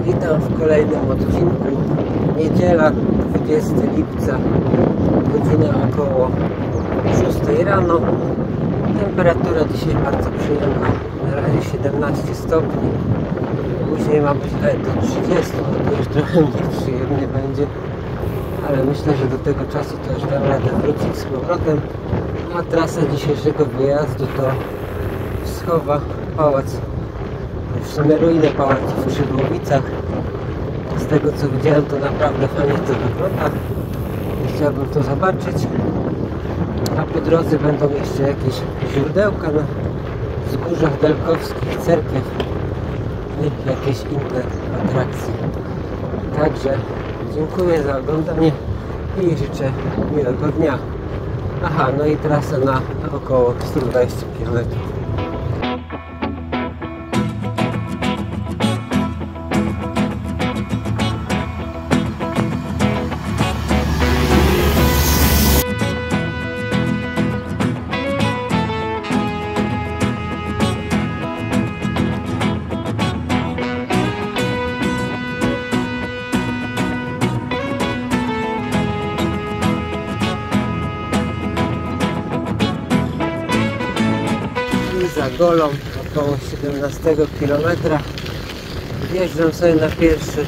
Witam w kolejnym odcinku. Niedziela, 20 lipca, godzina około 6 rano. Temperatura dzisiaj bardzo przyjemna, na razie 17 stopni. Później ma być nawet do 30, no to już trochę mniej przyjemnie będzie. Ale myślę, że do tego czasu to już dam radę wrócić z powrotem. A trasa dzisiejszego wyjazdu to Wschowa, pałac, w sumie ruiny pałacu w Szydłowicach. Z tego co widziałem, to naprawdę fajnie to wygląda. Chciałbym to zobaczyć. A po drodze będą jeszcze jakieś źródełka na wzgórzach delkowskich, cerkiew i jakieś inne atrakcje. Także dziękuję za oglądanie i życzę miłego dnia. Aha, no i trasa na około 120 km. Za Golą, około 17 km. Wjeżdżam sobie na pierwszy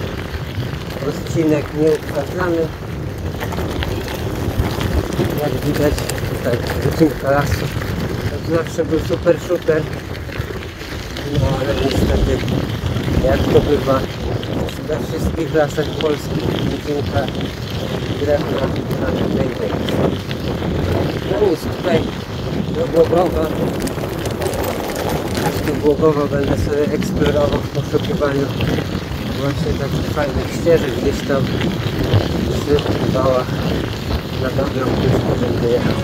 odcinek nieutwardzany. Jak widać, tutaj wycinka lasu. To zawsze był super shooter. No ale niestety, jak to bywa we wszystkich lasach polskich, wycinka drewna na tutaj. No nic, tutaj do Głogowa. Do Głogowa będę sobie eksplorował w poszukiwaniu właśnie takich fajnych ścieżek gdzieś tam przy wałach na dobrą puszkę, żeby jechać.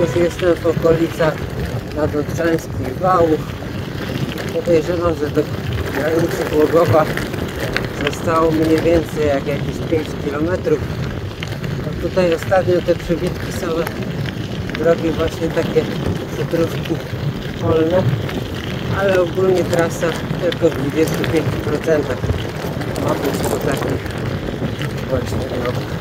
Już jestem w okolicach nadodrzańskich wałów. Podejrzewam, że do granicy Głogowa zostało mniej więcej jak jakieś 5 km. A tutaj ostatnio te przybitki są drogi właśnie takie przytrówki polne, ale ogólnie trasa tylko w 25% ma być po takich właśnie drogach.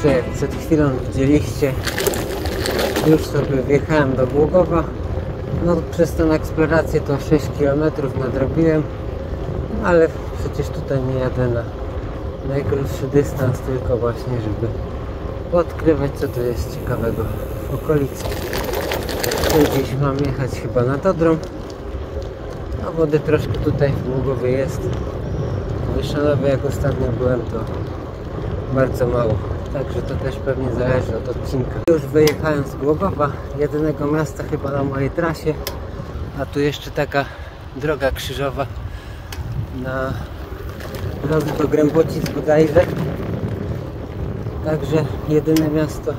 Jak przed chwilą widzieliście, już sobie wjechałem do Głogowa. No przez tę eksplorację to 6 km nadrobiłem, ale przecież tutaj nie jadę na najkrótszy dystans, tylko właśnie żeby odkrywać co tu jest ciekawego w okolicy. Tu gdzieś mam jechać chyba na Dodrą. No wody troszkę tutaj w Głogowie jest. W Wyszanowie jak ostatnio byłem, to bardzo mało. Także to też pewnie zależy od odcinka. Już wyjechałem z Głogowa, jedynego miasta chyba na mojej trasie, a tu jeszcze taka droga krzyżowa na drodze do Grębocic bodajże. Także jedyne miasto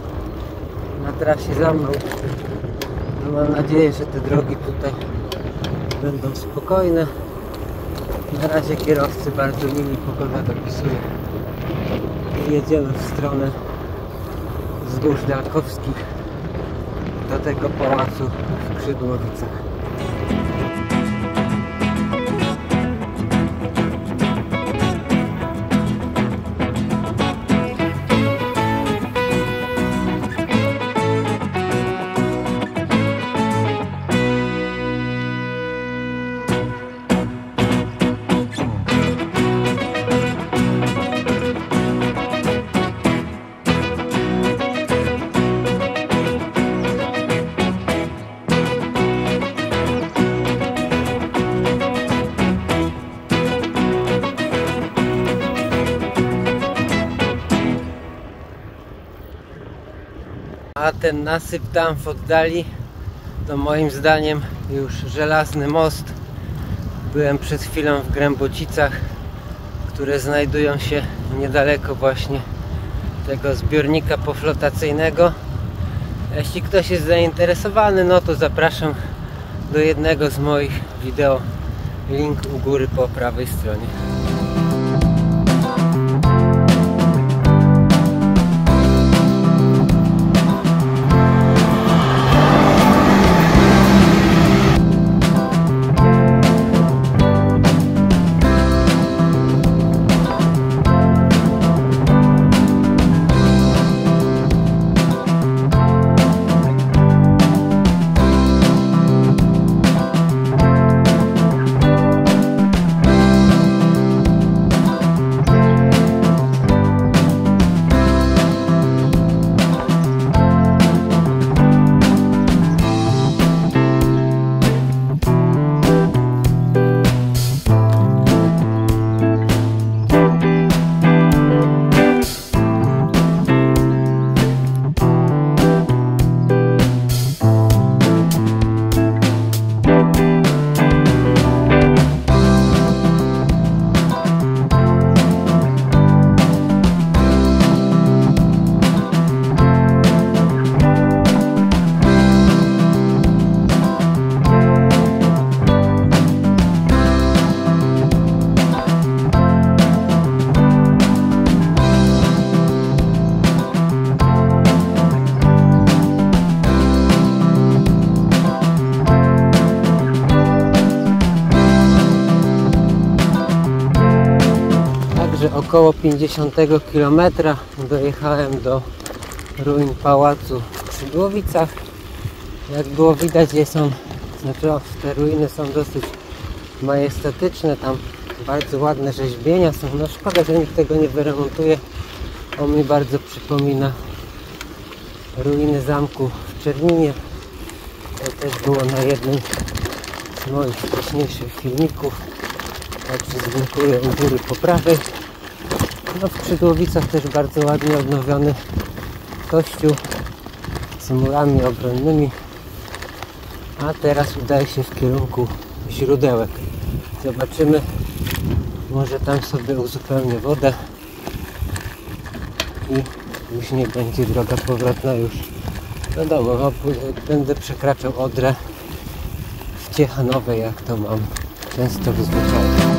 na trasie za mną. No mam nadzieję, że te drogi tutaj będą spokojne. Na razie kierowcy bardzo mili, pogoda dopisuje. Jedziemy w stronę wzgórz delkowskich do tego pałacu w Szydłowicach. A ten nasyp tam w oddali to moim zdaniem już żelazny most. Byłem przed chwilą w Grębocicach, które znajdują się niedaleko właśnie tego zbiornika poflotacyjnego. Jeśli ktoś jest zainteresowany, no to zapraszam do jednego z moich wideo. Link u góry po prawej stronie. Około 50 km dojechałem do ruin pałacu w Szydłowicach. Jak było widać, te ruiny są dosyć majestatyczne, tam bardzo ładne rzeźbienia są. No szkoda, że nikt tego nie wyremontuje. On mi bardzo przypomina ruiny zamku w Czerninie. To też było na jednym z moich wcześniejszych filmików. Także dziękuję u góry po prawej. No w Szydłowicach też bardzo ładnie odnowiony kościół z murami obronnymi. A teraz udaję się w kierunku źródełek. Zobaczymy, może tam sobie uzupełnię wodę i później będzie droga powrotna już do domu. Będę przekraczał Odrę w Ciechanowej, jak to mam często w zwyczaju.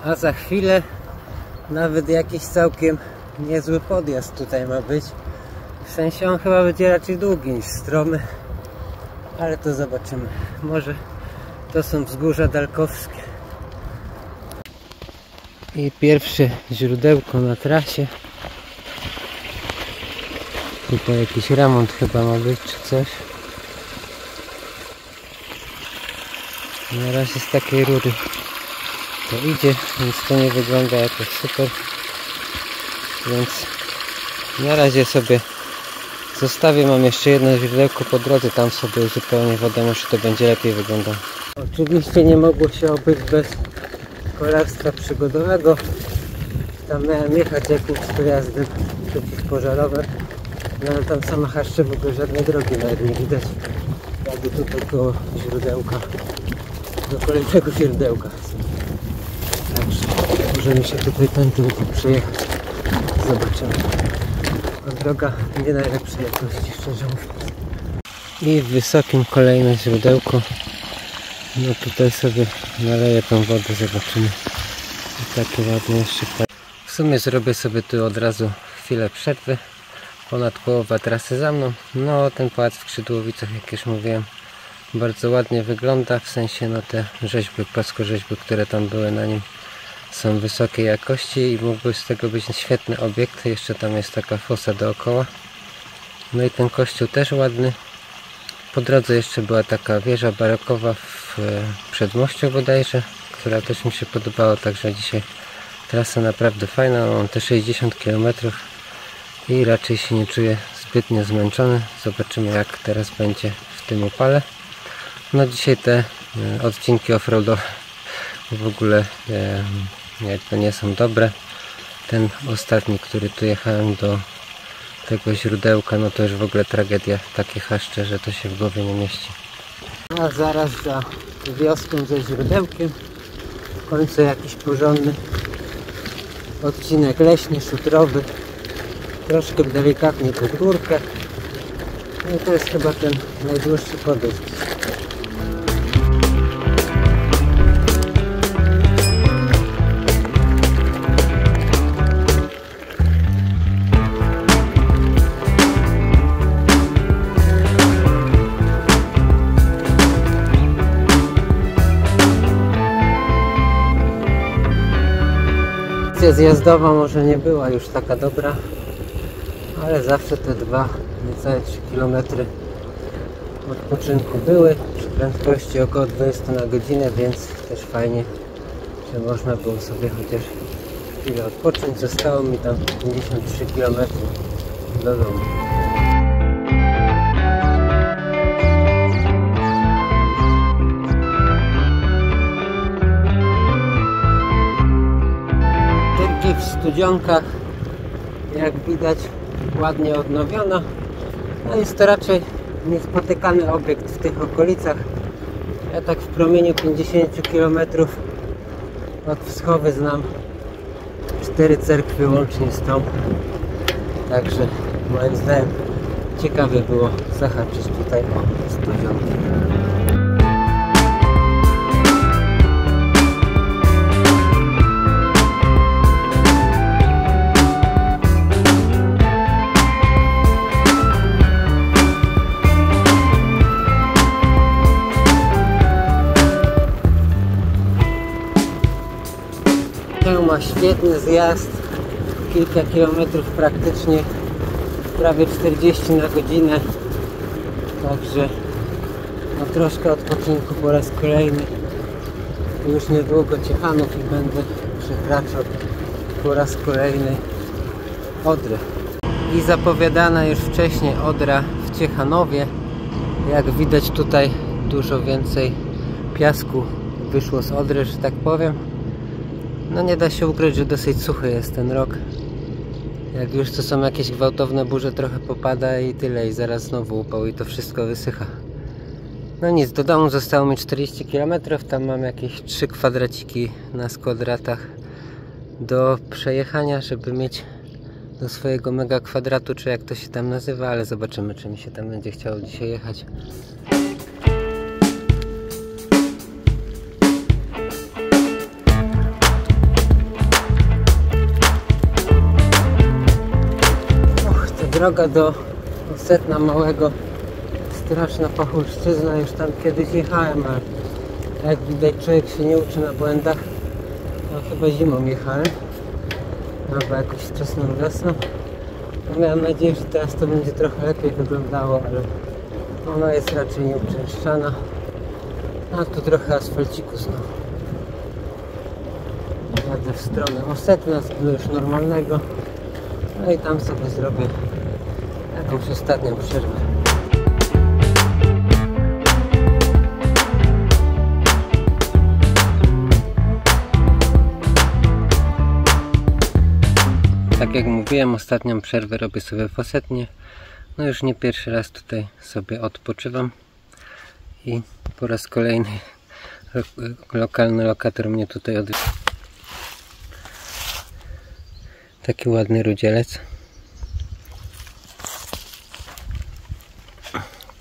A za chwilę nawet jakiś całkiem niezły podjazd tutaj ma być. W sensie on chyba będzie raczej długi niż stromy, ale to zobaczymy. Może to są wzgórza dalkowskie. I pierwsze źródełko na trasie. Tutaj jakiś remont chyba ma być czy coś. Na razie z takiej rury to idzie, więc to nie wygląda jakoś super, więc na razie sobie zostawię. Mam jeszcze jedno źródełko po drodze, tam sobie uzupełnię wodę, może to będzie lepiej wyglądało. Oczywiście nie mogło się obyć bez kolarstwa przygodowego. Tam miałem jechać jakimś pojazdem przeciwpożarowym, no ale tam sama chaszcze, w ogóle żadnej drogi nawet nie widać. Jakby tutaj koło źródełka, do kolejnego źródełka. Także możemy się tutaj tędy przejechać. Zobaczymy. A droga nie najlepszej jakości, szczerze mówiąc. I w wysokim kolejne źródełko. No tutaj sobie naleję tą wodę, zobaczymy. I takie ładne jeszcze. W sumie zrobię sobie tu od razu chwilę przerwy. Ponad połowa trasy za mną. No ten pałac w Szydłowicach, jak już mówiłem, bardzo ładnie wygląda. W sensie no te rzeźby, płaskorzeźby, które tam były na nim, są wysokiej jakości i mógłby z tego być świetny obiekt. Jeszcze tam jest taka fosa dookoła. No i ten kościół też ładny. Po drodze jeszcze była taka wieża barokowa w przedmościu bodajże, która też mi się podobała, także dzisiaj trasa naprawdę fajna. Mam te 60 km i raczej się nie czuję zbytnio zmęczony. Zobaczymy, jak teraz będzie w tym upale. No dzisiaj te odcinki offroadowe w ogóle jakby nie są dobre. Ten ostatni, który tu jechałem do tego źródełka, no to już w ogóle tragedia. Takie chaszcze, że to się w głowie nie mieści. A zaraz za wioską ze źródełkiem w końcu jakiś porządny odcinek leśny, szutrowy, troszkę delikatnie pod górkę. No i to jest chyba ten najdłuższy podejść. Zjazdowa może nie była już taka dobra, ale zawsze te niecałe 3 km odpoczynku były przy prędkości około 20 na godzinę, więc też fajnie, że można było sobie chociaż chwilę odpocząć. Zostało mi tam 53 km do domu. W Studzionkach, jak widać, ładnie odnowiona. No jest to raczej niespotykany obiekt w tych okolicach. Ja tak w promieniu 50 km od Wschowy znam 4 cerkwy łącznie z tą. Także moim zdaniem ciekawie było zahaczyć tutaj o Studzionki. Ma świetny zjazd, kilka kilometrów praktycznie, prawie 40 na godzinę, także no troszkę odpoczynku po raz kolejny. Już niedługo Ciechanów i będę przekraczał po raz kolejny Odrę. I zapowiadana już wcześniej Odra w Ciechanowie. Jak widać tutaj dużo więcej piasku wyszło z Odry, że tak powiem. No nie da się ukryć, że dosyć suchy jest ten rok. Jak już to są jakieś gwałtowne burze, trochę popada i tyle, i zaraz znowu upał i to wszystko wysycha. No nic, do domu zostało mi 40 km, tam mam jakieś 3 kwadraciki na skwadratach do przejechania, żeby mieć do swojego mega kwadratu, czy jak to się tam nazywa, ale zobaczymy, czy mi się tam będzie chciało dzisiaj jechać. Droga do Osetna Małego, straszna pachulszczyzna, już tam kiedyś jechałem, ale jak widać człowiek się nie uczy na błędach. No chyba zimą jechałem, albo jakoś wczesną wiosną. No, miałem nadzieję, że teraz to będzie trochę lepiej wyglądało, ale ona jest raczej nieuczęszczana. A tu trochę asfalciku znowu. Jadę w stronę Osetna, już normalnego. No i tam sobie zrobię jakąś ostatnią przerwę. Tak jak mówiłem, ostatnią przerwę robię sobie w Osetnie. No już nie pierwszy raz tutaj sobie odpoczywam i po raz kolejny lokalny lokator mnie tutaj odwiedzi. Taki ładny rudzielec.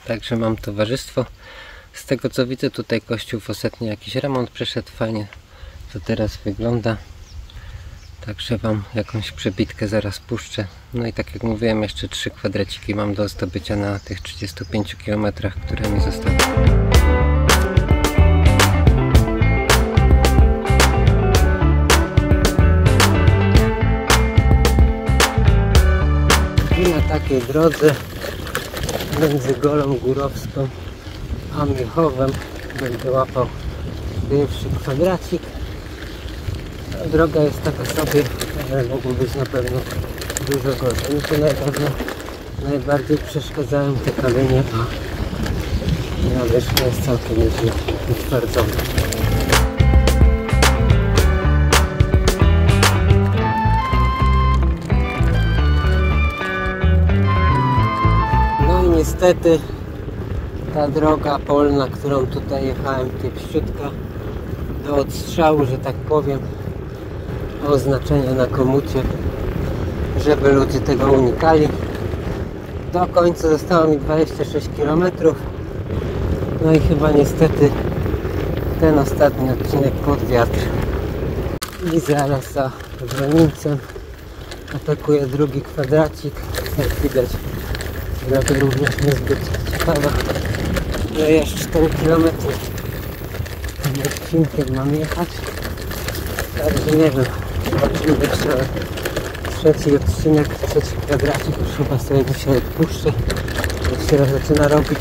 Także mam towarzystwo. Z tego co widzę, tutaj kościół w Osetnie jakiś remont przeszedł, fajnie to teraz wygląda. Także wam jakąś przebitkę zaraz puszczę. No i tak jak mówiłem, jeszcze 3 kwadraciki mam do zdobycia na tych 35 km, które mi zostały. takiej drodze między Golą Górowską a Miechowem będę łapał pierwszy kwadracik. Droga jest taka sobie, ale mogło być na pewno dużo gorzej. Mi to najbardziej przeszkadzają te kamienie, a nawierzchnia jest całkiem nieźle utwardzona. No i niestety ta droga polna, którą tutaj jechałem, kiepściutka do odstrzału, że tak powiem, oznaczenia na komucie, żeby ludzie tego unikali. Do końca zostało mi 26 km. No i chyba niestety ten ostatni odcinek pod wiatr. I zaraz za granicą atakuję drugi kwadracik. Jak widać, droga również niezbyt ciekawa. No i jeszcze 4 km tym odcinkiem mam jechać. Także nie wiem, zobaczymy jeszcze trzeci odcinek, trzeci kwadracik, już chyba sobie dzisiaj odpuszczę. Jak się zaczyna robić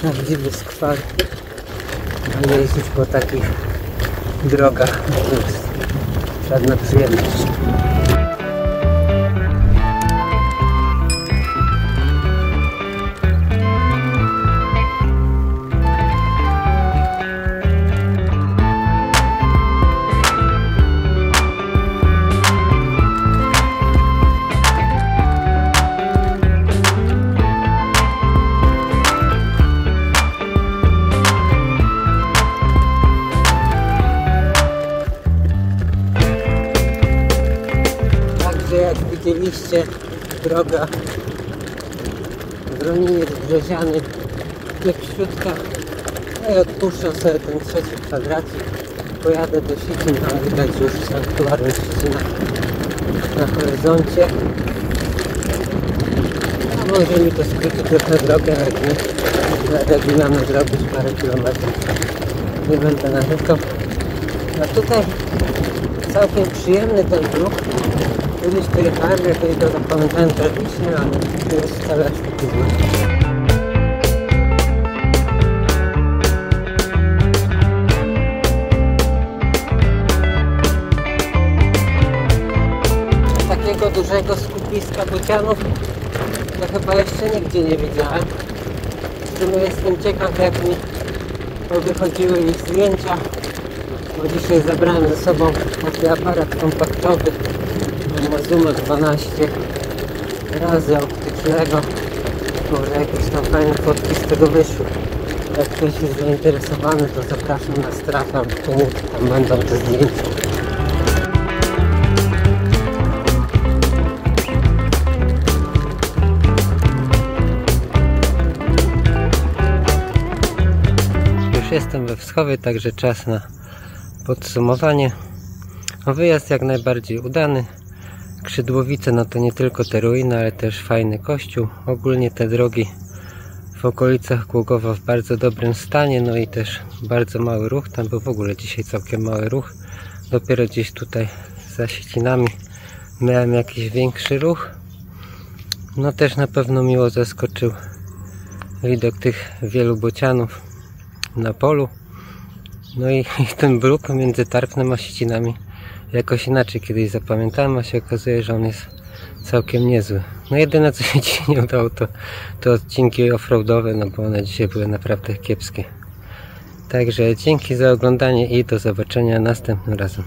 prawdziwy skwar, a jeździć po takich drogach to jest żadna przyjemność. Jak widzieliście, droga Wroniniec Brzeziany kiepściutka. No i odpuszczam sobie ten trzeci kwadracik, pojadę do Siecin, tam widać już sanktuarium Siecina na horyzoncie. A może mi to skróci trochę drogę, jak nie będę gminamy zrobić parę kilometrów, nie będę narzekał. A tutaj całkiem przyjemny ten ruch. Kiedyś tu jechałem, jakoś go zapamiętałem tragicznie, ale to jest wcale aż taki zły. Takiego dużego skupiska bocianów to chyba jeszcze nigdzie nie widziałem. W sumie jestem ciekaw, jak mi wychodziły ich zdjęcia, bo dzisiaj zabrałem ze sobą taki aparat kompaktowy Zooma 12 razy optycznego. Może jakieś tam fajne fotki z tego wyszły. Jak ktoś jest zainteresowany, to zapraszam na strefę, tam będą te zdjęcia. Już jestem we Wschowie, także czas na podsumowanie. Wyjazd jak najbardziej udany. Krzydłowice, no to nie tylko te ruiny, ale też fajny kościół. Ogólnie te drogi w okolicach Głogowa w bardzo dobrym stanie, no i też bardzo mały ruch. Tam był w ogóle dzisiaj całkiem mały ruch. Dopiero gdzieś tutaj za Siecinami miałem jakiś większy ruch. No też na pewno miło zaskoczył widok tych wielu bocianów na polu. No i ten bruk między Tarpnem a Siecinami jakoś inaczej kiedyś zapamiętałem, a się okazuje, że on jest całkiem niezły. No jedyne, co się dzisiaj nie udało, to odcinki offroadowe, no bo one dzisiaj były naprawdę kiepskie. Także dzięki za oglądanie i do zobaczenia następnym razem.